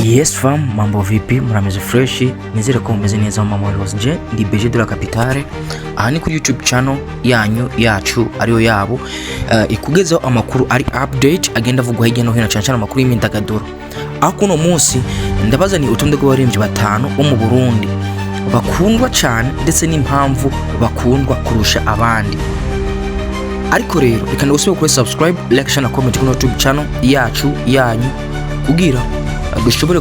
Yes fam, mambo vipi? Mrameze fresh? Nizere ko mumeze neza mu mama Rose je ndi BG de la Capitale. Aha ni kuri YouTube channel yanyu yacu ariyo yabo ikugezaho amakuru ari update agenda avugwa hirya no hino cyane amakuru y'imyidagaduro. Aho kuno munsi ndabaza ni utonde rw'abaririmbyi batanu bo mu Burundi bakundwa cyane ndetse n'impamvu bakundwa kurusha abandi. Ariko rero reka ndagusaba kuri subscribe, like, share na comment kuri YouTube channel yacu yanyu kugira dushobore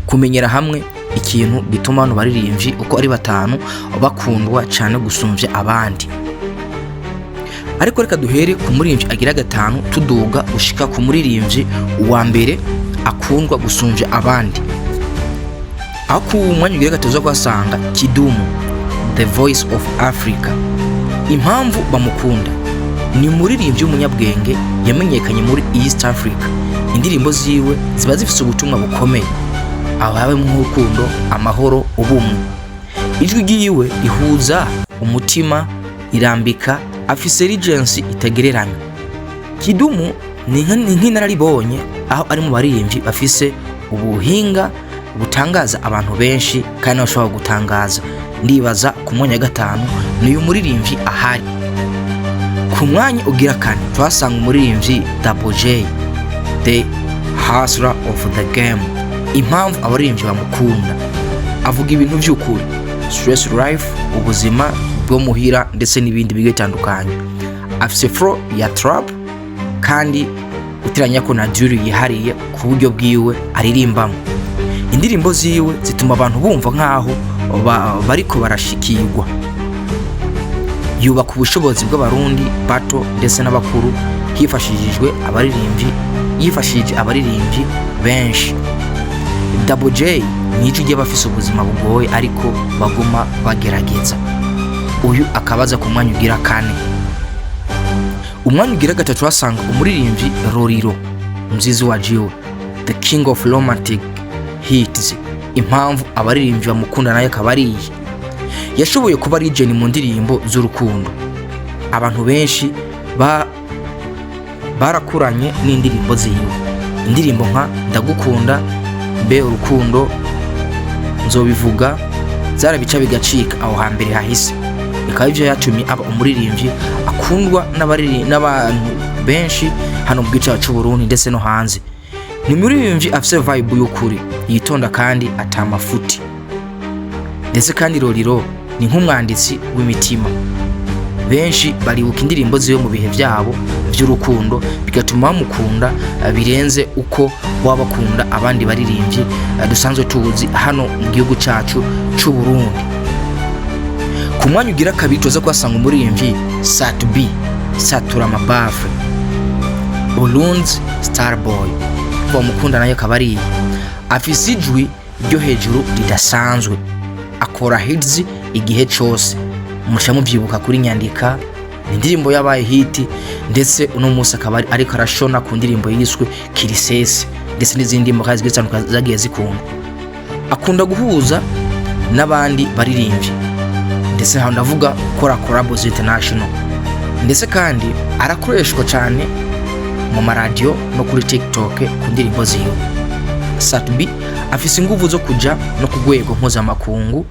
kumenyera hamwe ikintu gituma abantu baririmbyi uko ari batanu bakundwa cyane gusumvya abandi. Ariko reka duhere ku muririmbyi agira gatanu tuduga gushika ku muririmbyi wa mbere akundwa gusumvya abandi. Aku mwanya ugira gatoza kwasanga Kidumu, The Voice of Africa. Impamvu bamukunda ni muririmbyi w'umunyabwenge yamenyekanye muri East Africa. Indirimbo ziwe ziba zifite ubutumwa bukomeye, abawe mu rukundo, amahoro, ubumwe. Ijwi giwe ihuza umutima, irambika, afise regency itagereranya. Kidumu ni nk'inararibonye aho ari mu baririmbyi bafise ubuhinga butangaza abantu benshi kandi bashobora gutangaza. Ndibaza ku mwanya gatanu ni uyu muririmbyi ahari. Ku mwanya ugira kane twasanga umuririmbyi Double J, The Hustler of the Game. Impamvu abaririmbyi bamukunda, avuga ibintu by'ukuri, stress life, ubuzima bwo muhira ndetse n'ibindi bigiye bitandukanye. Afise flow ya trap kandi utiranya ko na jury yihariye ku buryo bwiwe aririmbamo. Indirimbo ziwe zituma abantu bumva nkaho bariko barashikirwa. Yubaka ubushobozi bw'abarundi bato ndetse n'abakuru hifashishijwe abaririmbyi benshi. Double J nijye ujye bafise ubuzima bugoye ariko baguma bagerageza. Uyu akabaza ku mwanya ugira kane. Umwanya ugira gatatu wasanga umuririmbyi Roriro, mzizi wa Jiwe, The King of Romantic Hits. Impamvu abaririmbyi bamukunda nayo kabari yashoboye kuba region mu ndirimbo z'urukundo. Abantu benshi barakuranye n'indirimbo ziwe. Indirimbo nka Ndagukunda, Mbe urukundo, Nzobivuga zarabica bigacika aho hambere hahise. Bikaba ivyo yatumye aba umuririmbyi akundwa n'abantu benshi hano mu gice cyacu Burundi ndetse no hanze. Ni umuririmbyi afise vibe y'ukuri, yitonda kandi atamafuti. Ndetse kandi Roriro ni nk'umwanditsi w'imitima. Benshi baribuka indirimbo ziwe mu bihe byabo by'urukundo bigatuma bamukunda birenze uko wabakunda abandi baririmbyi dusanzwe tuzi hano mu gihugu cyacu cy'u Burundi. Ku mwanya ugira kabiri tuza kwasanga umuririmbyi Sat-B, Satura Mabafe, Burundi Starboy. Bamukunda nayo kabari afise ijwi ryo hejuru ridasanzwe, akora hits igihe cyose. Musha mubyibuka kuri Nyandika, indirimbo yabaye hit ndetse uno munsi akabari ariko arashona ku ndirimbo yiswe Kirisese ndetse n'izindi ndirimbo kazi zitandukanye zagiye zikunda. Akunda guhuza n'abandi baririmbyi ndetse aho ndavuga kora collabs international. Ndetse kandi arakoreshwa cyane mu maradio no kuri TikTok ku ndirimbo ziwe. Sat-B afise inguvu zo kuja no kugwego mpuzamakungu.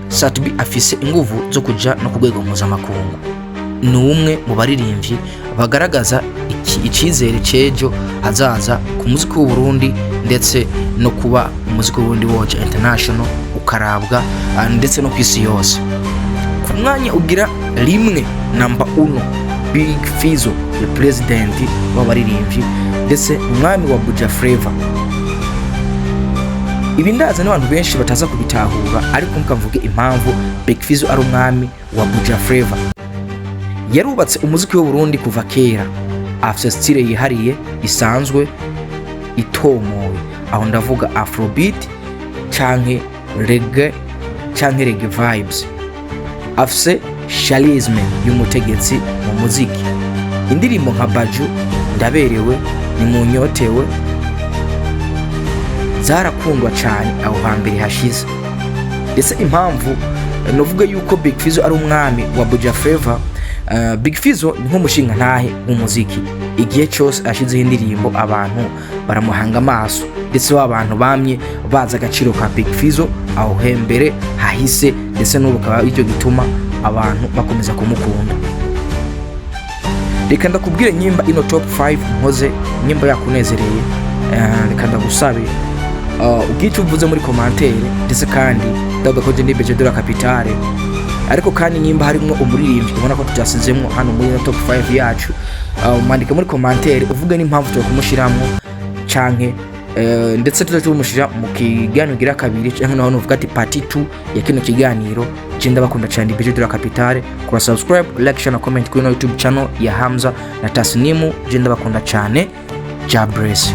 Sat-B afise inguvu zo kuja no kugwego mpuzamakungu. Ni umwe mu baririmbyi bagaragaza icizere cejo hazaza ku muziki w'u Burundi ndetse no kuba umuziki w'u Burundi woje international ukarabwa ndetse no kwisi yose. Ku mwanya ugira rimwe number 1 Big Fizzo, the president w'abaririmbyi ndetse umwami wa Buja Flavor. Ibi ndaza n'abantu benshi bataza kubitahura ariko mukavuga impamvu Big Fizzo ari umwami wa Buja Flavor. Yarubatse umuziki w'u Burundi kuva kera, afite style yihariye isanzwe itomoye, aho ndavuga Afrobeat canke reggae vibes. Afise charisme y'umutegetsi mu muziki. Indirimbo nka Baju, Ndaberewe, Nimunyotewe zarakundwa cyane aho hambere hashize. Ndetse impamvu novuga yuko Big Fizzo ari umwami wa Buja Flavor Big Fizzo ni nk'umushinga ntahe w'umuziki, igihe cyose ashizeho indirimbo abantu baramuhanga amaso, ndetse abantu bamye baza agaciro ka Big Fizzo aho hembere hahise, ndetse n'ubu kaba icyo gituma abantu bakomeza kumukunda. Reka ndakubwire nyimba ino top 5 nkoze, nyimba yakunezereye, reka ndagusabe ubwice uvuze muri commentaire, ndetse kandi ndagakoje ni Beje de la Capitale, ariko kandi nyimba harimo umuririmbyi ubona ko tutasizemwo hano muri top 5 yacu, mandika muri commentaire uvuga n'impamvu cyo kumushiramwo canke ndetse tuzatumushira mu kiganiro gira kabiri, canke naho uvuga ati part 2 ya kino kiganiro. Jenda bakunda cyane Beje de la Capitale, kwa subscribe, like, share na comment kuri YouTube channel ya Hamza na Tasnimu. Jenda bakunda cyane, Jabresi.